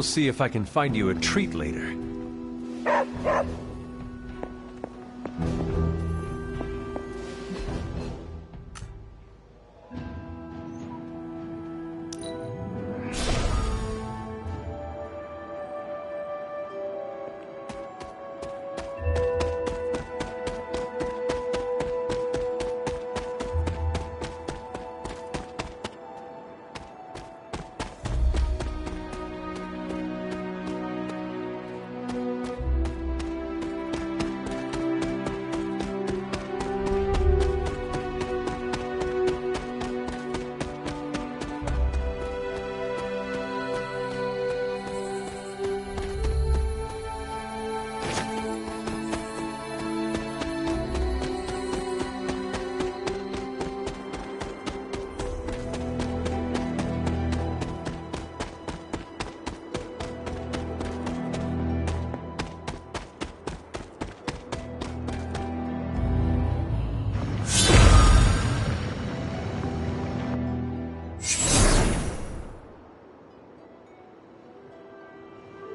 we'll see if I can find you a treat later.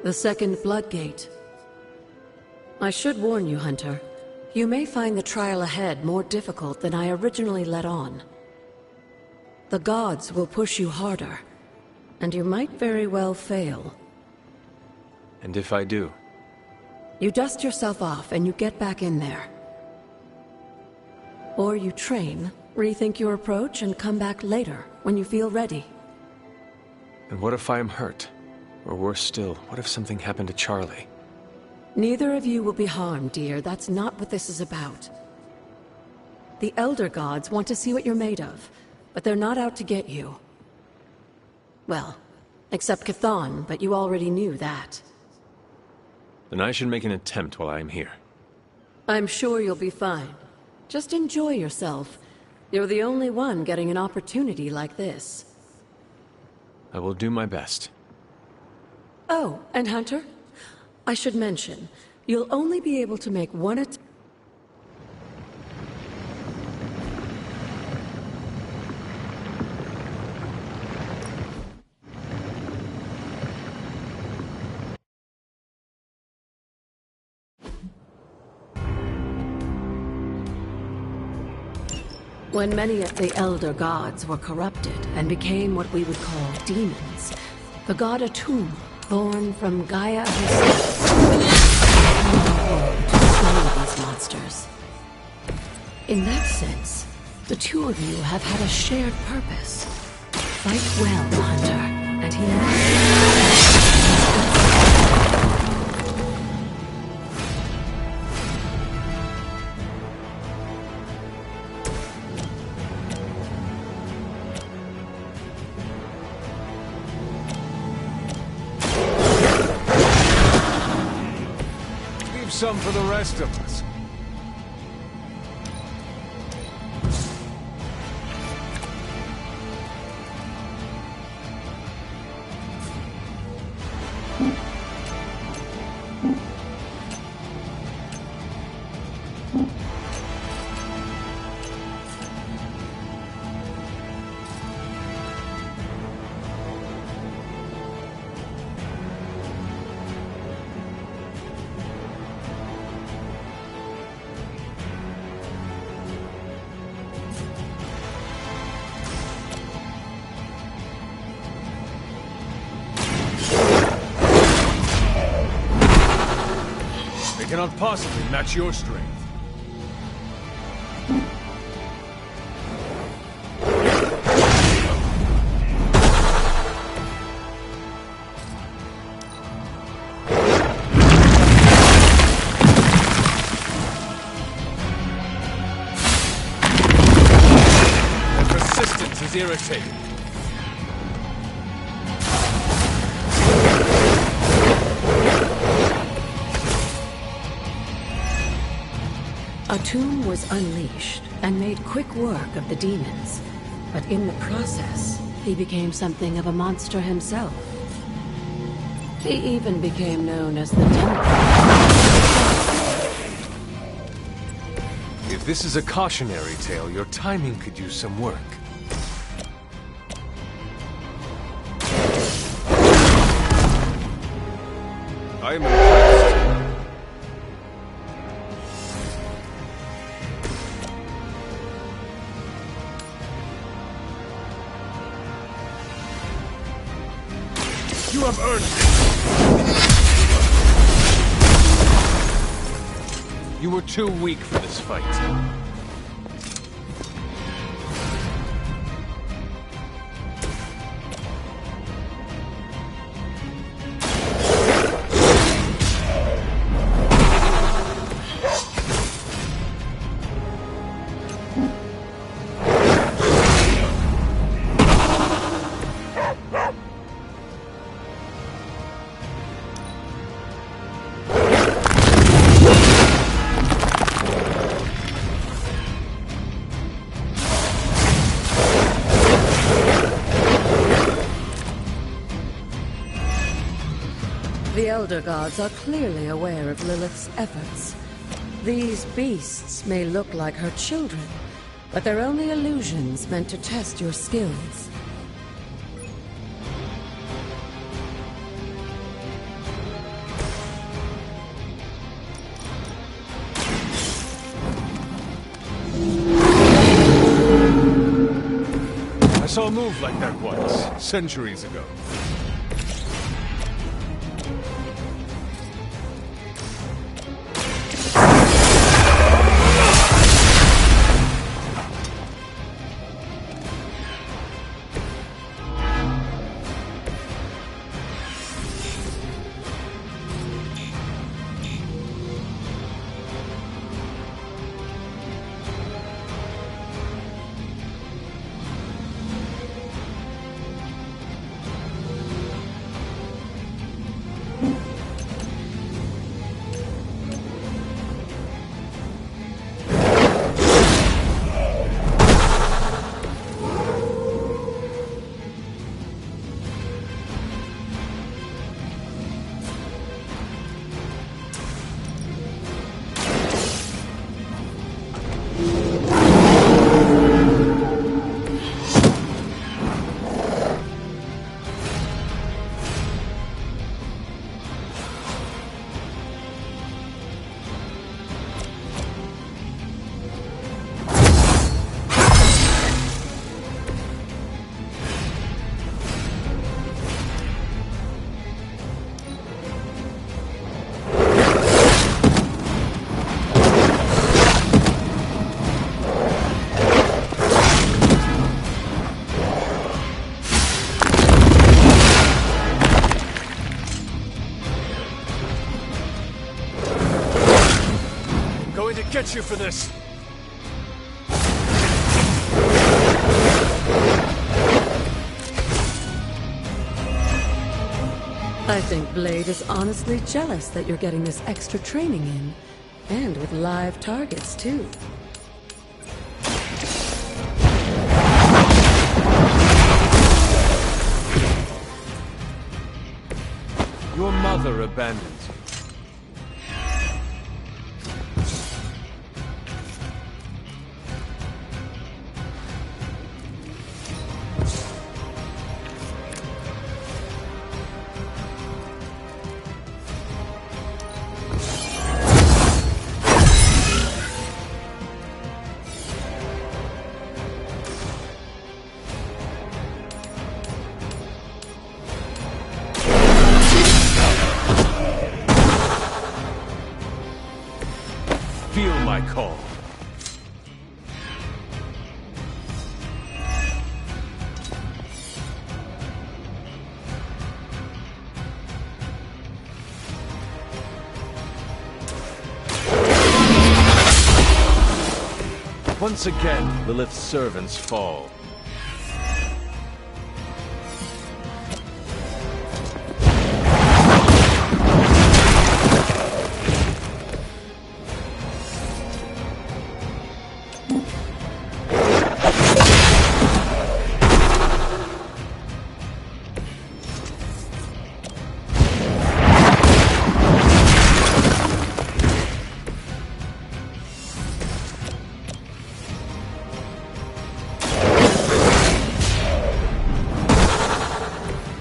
The second Bloodgate. I should warn you, Hunter. You may find the trial ahead more difficult than I originally let on. The gods will push you harder, and you might very well fail. And if I do? You dust yourself off and you get back in there. Or you train, rethink your approach, and come back later, when you feel ready. And what if I am hurt? Or worse still, what if something happened to Charlie? Neither of you will be harmed, dear. That's not what this is about. The Elder Gods want to see what you're made of, but they're not out to get you. Well, except Chthon, but you already knew that. Then I should make an attempt while I am here. I'm sure you'll be fine. Just enjoy yourself. You're the only one getting an opportunity like this. I will do my best. Oh, and Hunter? I should mention, you'll only be able to make one attempt. When many of the Elder Gods were corrupted and became what we would call demons, the god Atum, born from Gaia herself, to slay these monsters. In that sense, the two of you have had a shared purpose. Fight well, Hunter, and he knows. Some for the rest of us. They cannot possibly match your strength. Their persistence is irritating. Atum was unleashed and made quick work of the demons, but in the process, he became something of a monster himself. He even became known as the Demigod. If this is a cautionary tale, your timing could use some work. I am impressed. You have earned it. You were too weak for this fight. The Elder Gods are clearly aware of Lilith's efforts. These beasts may look like her children, but they're only illusions meant to test your skills. I saw a move like that once, centuries ago. Get you for this! I think Blade is honestly jealous that you're getting this extra training in. And with live targets, too. Your mother abandoned you. Feel my call. Once again, Lilith's servants fall.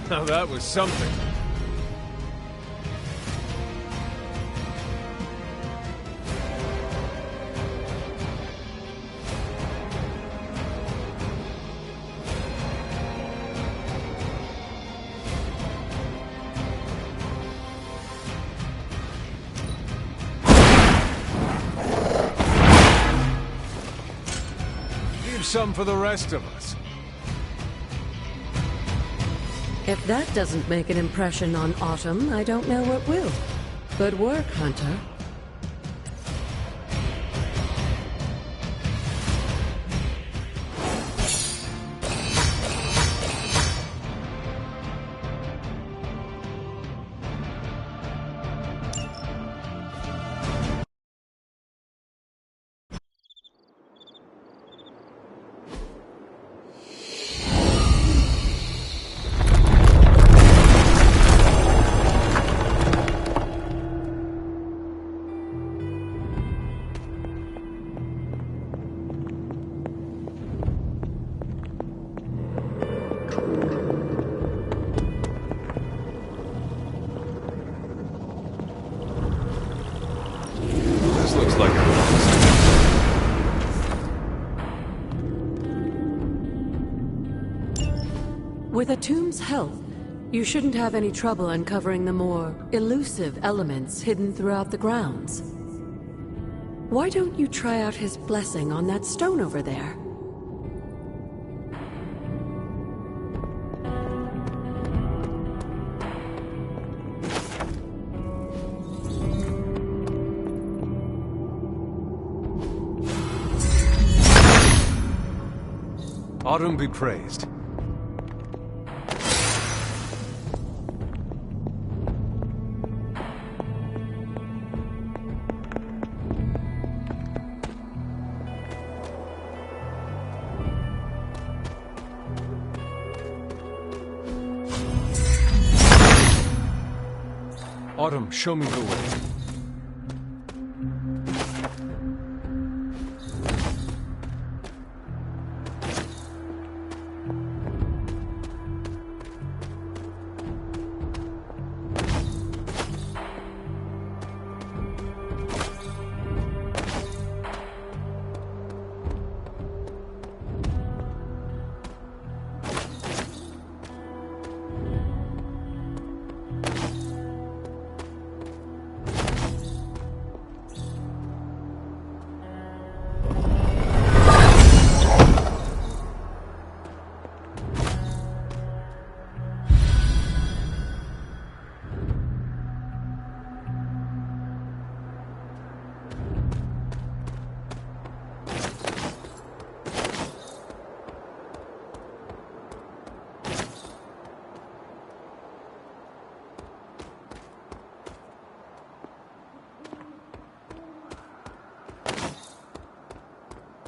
Now that was something. some for the rest of us. If that doesn't make an impression on Autumn, I don't know what will. Good work, Hunter. Looks like it. With Atum's help, you shouldn't have any trouble uncovering the more elusive elements hidden throughout the grounds. Why don't you try out his blessing on that stone over there? Autumn be praised. Autumn, show me the way.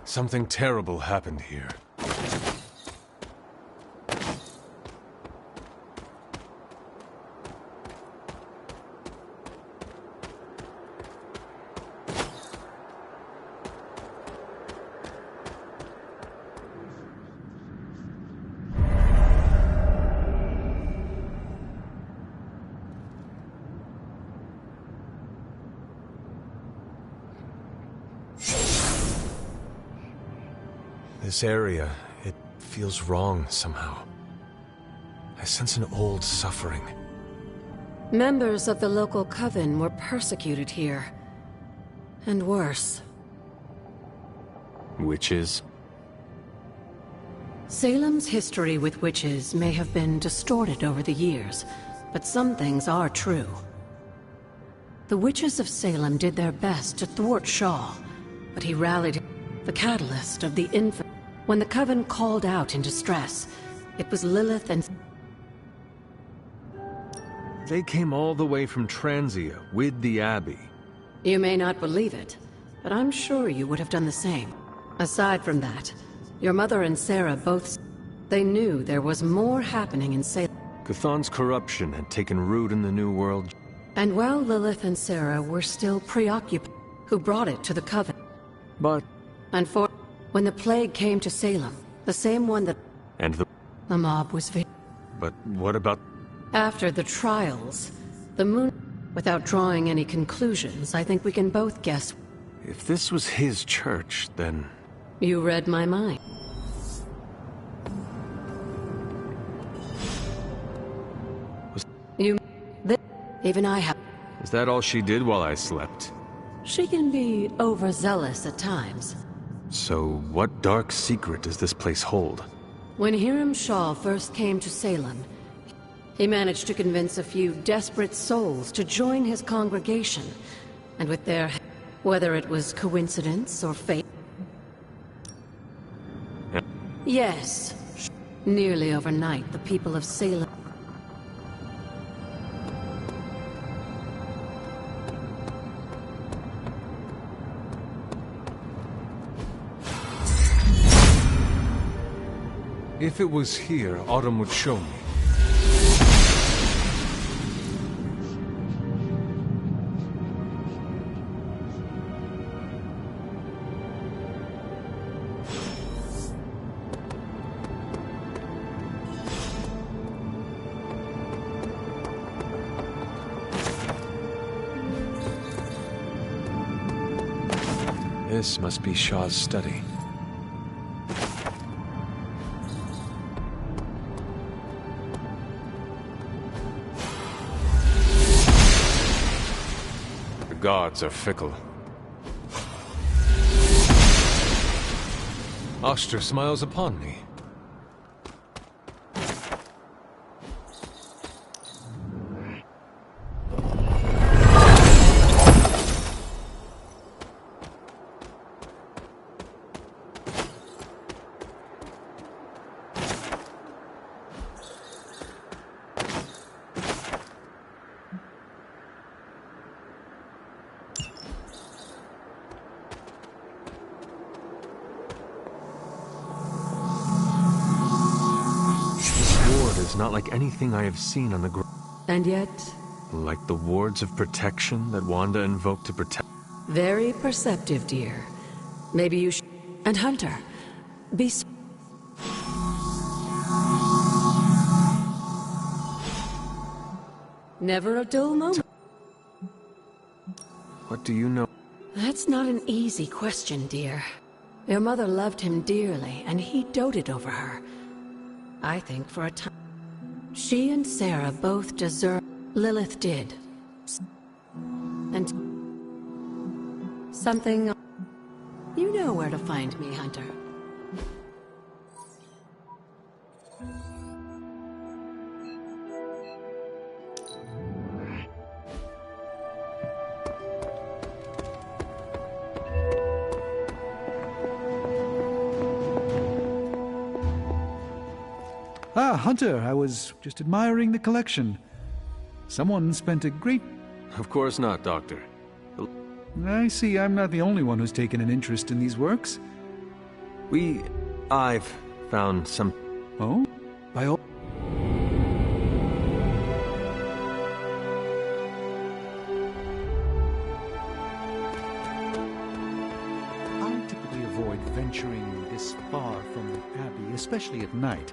Something terrible happened here. This area, it feels wrong somehow. I sense an old suffering. Members of the local coven were persecuted here. And worse. Witches? Salem's history with witches may have been distorted over the years, but some things are true. The witches of Salem did their best to thwart Shaw, but he rallied the catalyst of the infant. When the Coven called out in distress, it was Lilith and... They came all the way from Transia with the Abbey. You may not believe it, but I'm sure you would have done the same. Aside from that, your mother and Sarah both... They knew there was more happening in Salem. Chthon's corruption had taken root in the New World. And while Lilith and Sarah were still preoccupied, who brought it to the Coven. But... And for... When the plague came to Salem, the same one that... And the mob was... But what about... After the trials, the moon... Without drawing any conclusions, I think we can both guess... If this was his church, then... You read my mind. Even I have... Is that all she did while I slept? She can be overzealous at times. So, what dark secret does this place hold? When Hiram Shaw first came to Salem, he managed to convince a few desperate souls to join his congregation, and with their... whether it was coincidence or fate... Yes. Nearly overnight, the people of Salem... If it was here, Autumn would show me. This must be Shaw's study. The gods are fickle. Oster smiles upon me. Not like anything I have seen on the ground. And yet... Like the wards of protection that Wanda invoked to protect... Very perceptive, dear. Maybe you should... And Hunter, be... Never a dull moment. What do you know? That's not an easy question, dear. Your mother loved him dearly, and he doted over her. I think for a time... She and Sarah both deserve... Lilith did. And... Something... You know where to find me, Hunter. Ah, Hunter, I was just admiring the collection. Someone spent a great... Of course not, Doctor. I see I'm not the only one who's taken an interest in these works. I've found some... Oh? By all... I typically avoid venturing this far from the Abbey, especially at night.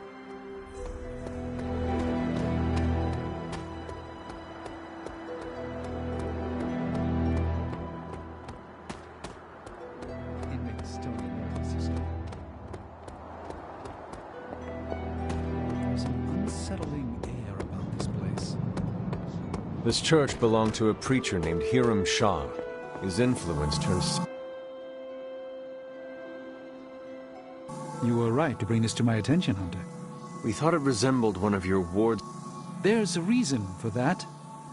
This church belonged to a preacher named Hiram Shaw. His influence turns... You were right to bring this to my attention, Hunter. We thought it resembled one of your wards. There's a reason for that.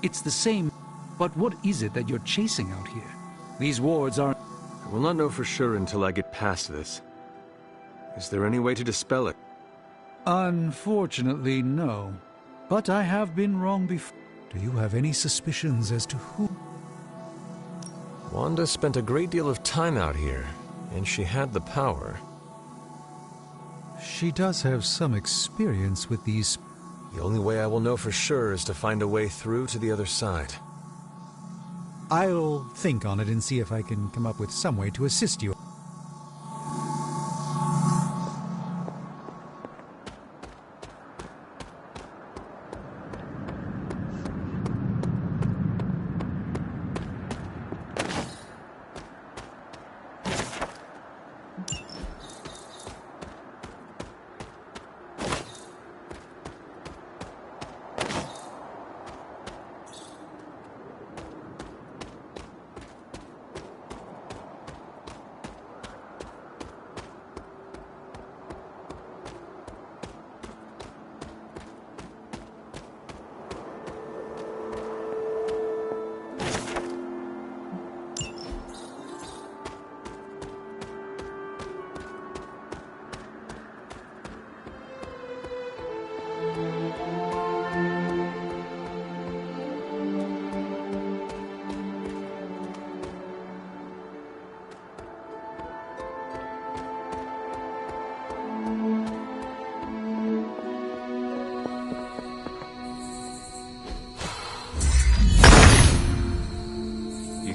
It's the same. But what is it that you're chasing out here? These wards aren't... I will not know for sure until I get past this. Is there any way to dispel it? Unfortunately, no. But I have been wrong before. Do you have any suspicions as to who? Wanda spent a great deal of time out here, and she had the power. She does have some experience with these... The only way I will know for sure is to find a way through to the other side. I'll think on it and see if I can come up with some way to assist you.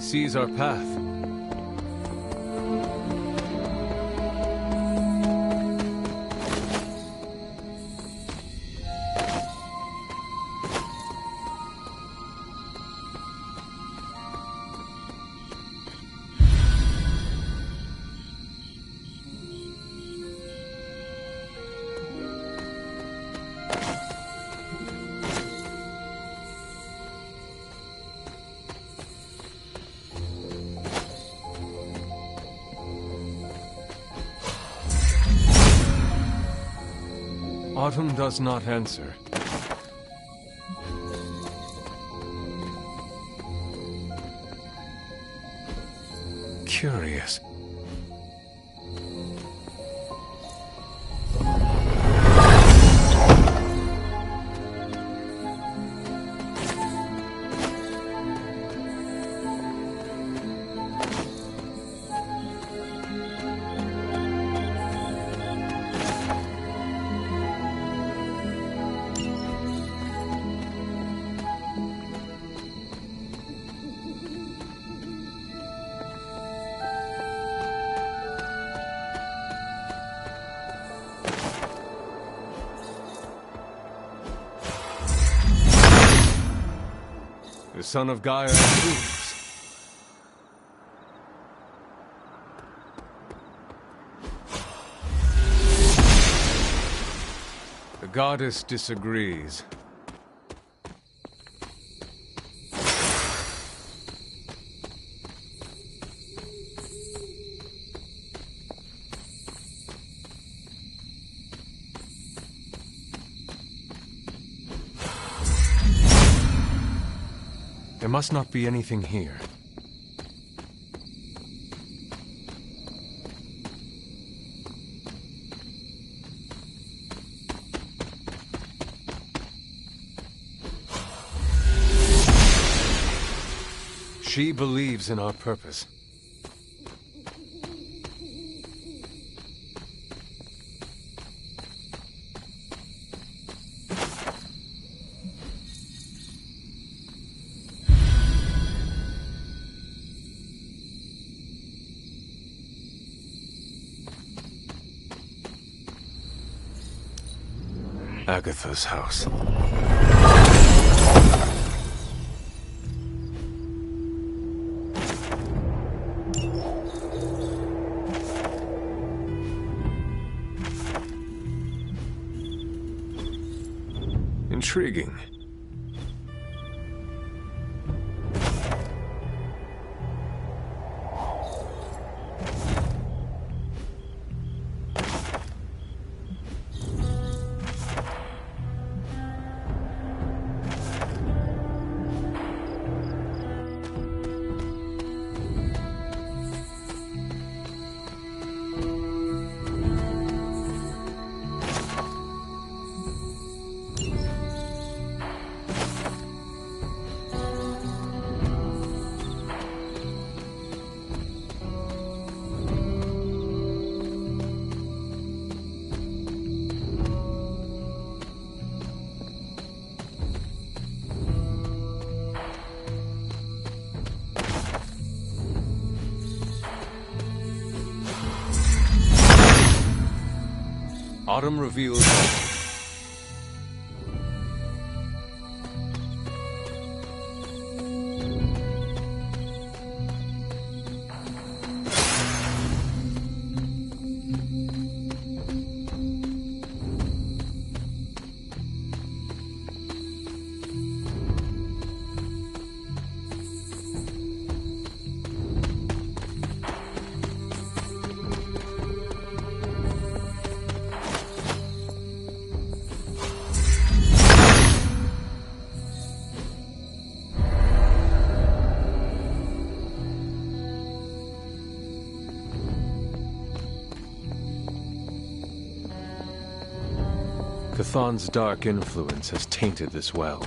sees our path. Autumn does not answer. Curious. The son of Gaia approves. The goddess disagrees. There must not be anything here. She believes in our purpose. Agatha's house. Intriguing. Autumn reveals all. Chthon's dark influence has tainted this well.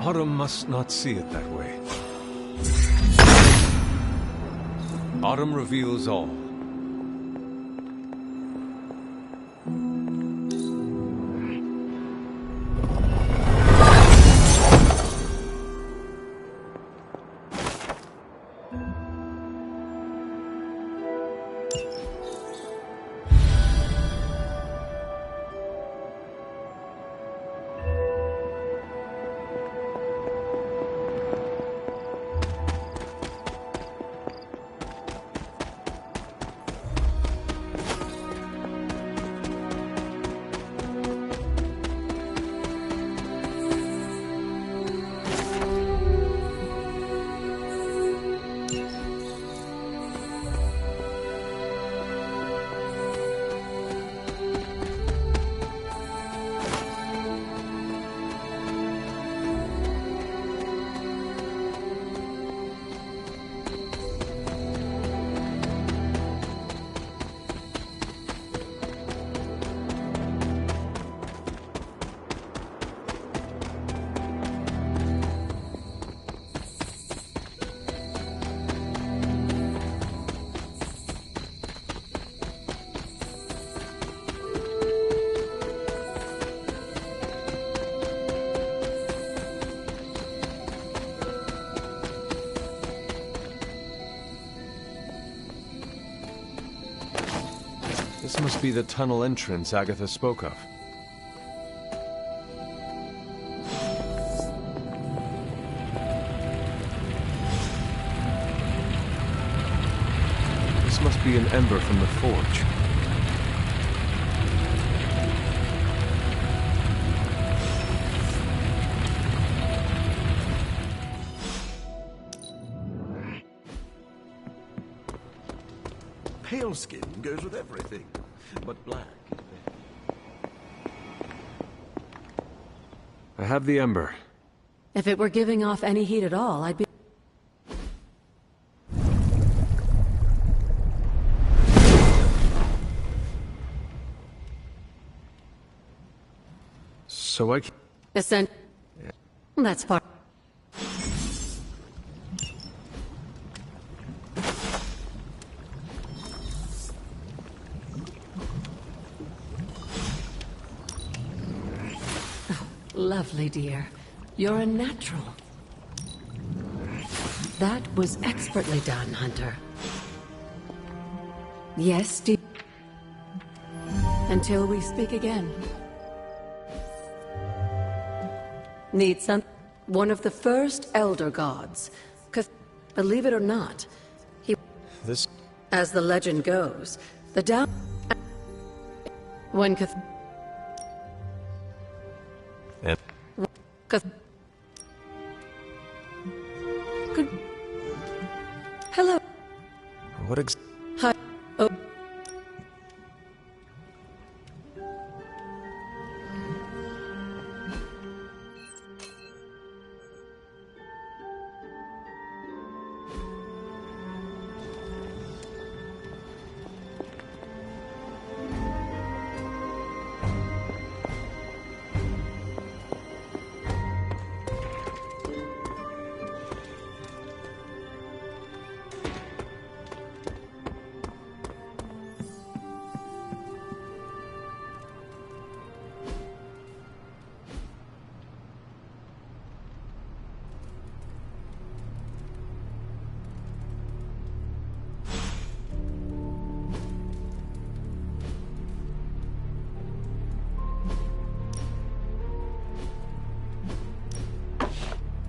Autumn must not see it that way. Autumn reveals all. This must be the tunnel entrance Agatha spoke of. This must be an ember from the forge. Pale skin goes with everything, but black is better. I have the ember. If it were giving off any heat at all, I'd be... So I... Ascent. That's part... Lovely, dear. You're a natural. That was expertly done, Hunter. Yes, dear. Until we speak again. Need some... One of the first Elder Gods. 'Cause, believe it or not, he... This... As the legend goes, the down... When Cath... And... Good. Hello. What Hi. Oh.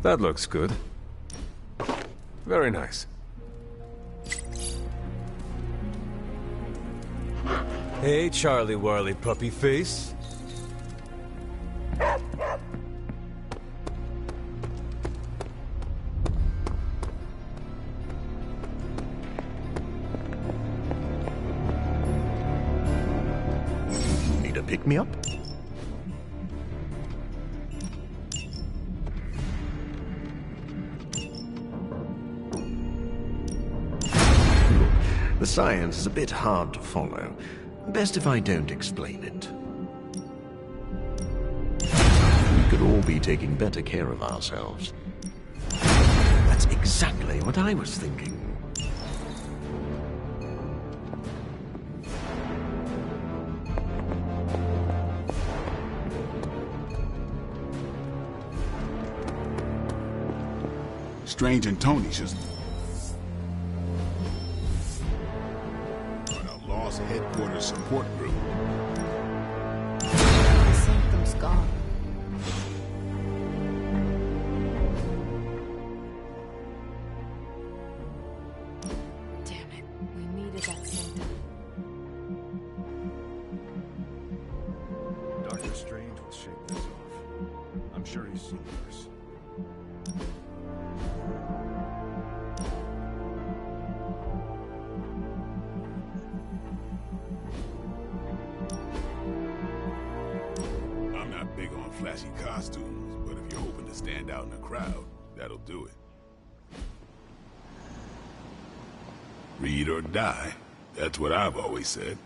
That looks good. Very nice. Hey, Charlie Warley puppy face. Need a pick-me-up? The science is a bit hard to follow. Best if I don't explain it. You can should all be taking better care of ourselves. That's exactly what I was thinking. Strange and Tony just... on a lost headquarters support group. The Sanctum's gone. Damn it. We needed that Sanctum. Dr. Strange will shake this off. I'm sure he's seen worse. I'm not big on flashy costumes, but if you're hoping to stand out in a crowd, that'll do it. Read or die. That's what I've always said.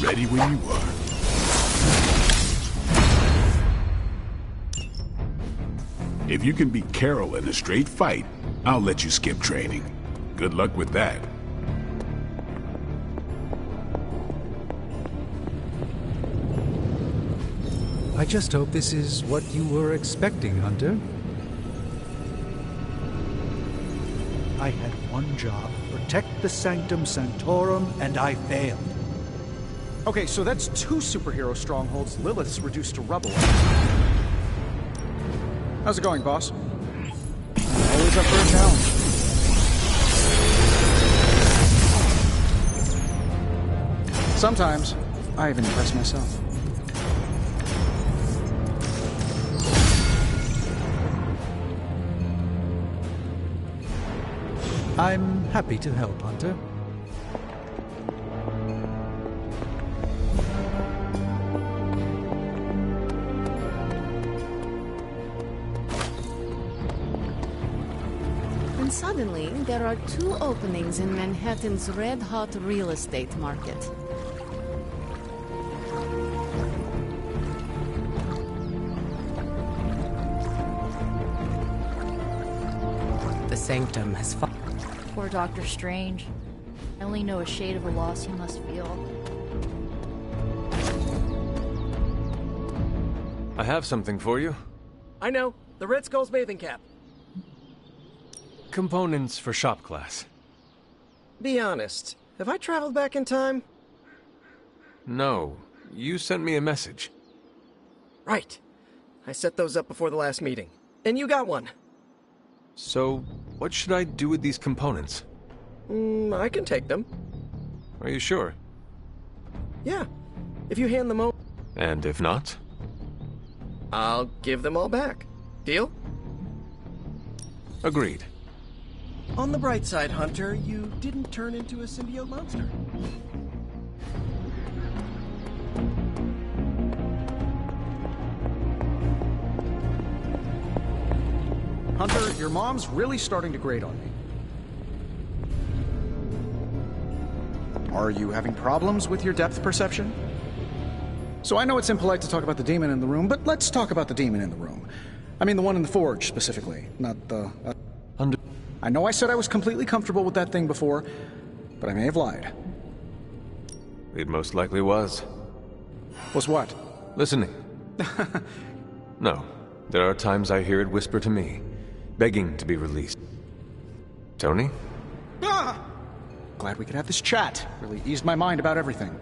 Ready when you are. If you can beat Carol in a straight fight, I'll let you skip training. Good luck with that. I just hope this is what you were expecting, Hunter. I had one job, protect the Sanctum Sanctorum, and I failed. Okay, so that's 2 superhero strongholds Lilith's reduced to rubble. How's it going, boss? Always up for a challenge. Sometimes, I even impress myself. I'm happy to help, Hunter. And suddenly, there are 2 openings in Manhattan's red-hot real estate market. The Sanctum has fallen. Poor Dr. Strange. I only know a shade of the loss he must feel. I have something for you. I know. The Red Skull's bathing cap. Components for shop class. Be honest. Have I traveled back in time? No, you sent me a message. Right. I set those up before the last meeting. And you got one. So, what should I do with these components? I can take them. Are you sure? Yeah. If you hand them over, And if not? I'll give them all back. Deal? Agreed. On the bright side, Hunter, you didn't turn into a symbiote monster. Hunter, your mom's really starting to grate on me. Are you having problems with your depth perception? So I know it's impolite to talk about the demon in the room, but let's talk about the demon in the room. I mean the one in the forge, specifically, not the... I know I said I was completely comfortable with that thing before, but I may have lied. It most likely was. Was what? Listening. No, there are times I hear it whisper to me, begging to be released. Tony? Ah! Glad we could have this chat. Really eased my mind about everything.